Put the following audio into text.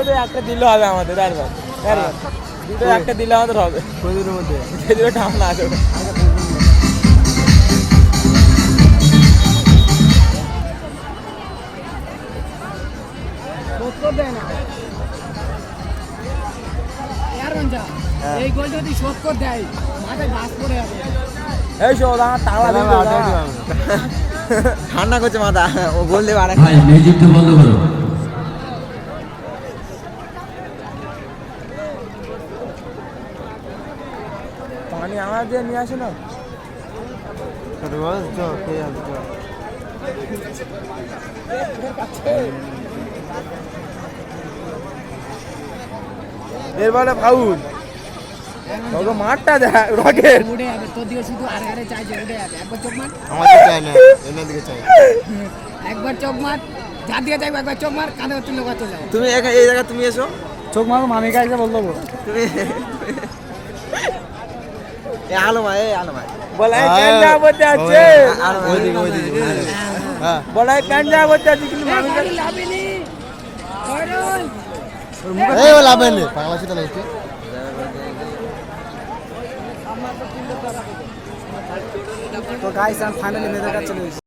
মধ্যে একটা দিলে হবে আমাদের আর দুটো একটা দিলে আমাদের হবে কয়দিনের মধ্যে সেদিকে টাম না আছে এই গোল যদি শোধ করে দেয় মাথায় ঘাস পড়ে যাবে। এই শোধ আমার তালা ঠান্ডা করছে মাথা ও গোল দেবে আরেক ভাই মিউজিকটা বন্ধ করো। পানি আমার দিয়ে নিয়ে আসে না এরপরে ফাউল ওকে মাঠটা দেখ রকেট উড়ে যাবে তোর দিকে শুধু আরে আরে চাইছে উড়ে যাবে একবার চোখ মার আমাদের চাই না এনার দিকে চাই একবার চোখ মার যার দিকে চাইবে একবার চোখ মার কাঁধে তুলে কথা যাও তুমি এই জায়গা তুমি এসো চোখ মারো মামি কাছে বল দেবো তুমি এ আলো ভাই বলে কাঞ্জা বলতে আছে ওইদিকে হ্যাঁ বলে কাঞ্জা বলতে আছে কিন্তু মামি গাড়ি লাভেনি এই ও লাভ নেই পাগলা ছিল নাকি তো গাইস আমি ফাইনালি মেয়েদের কাছে চলে এসেছি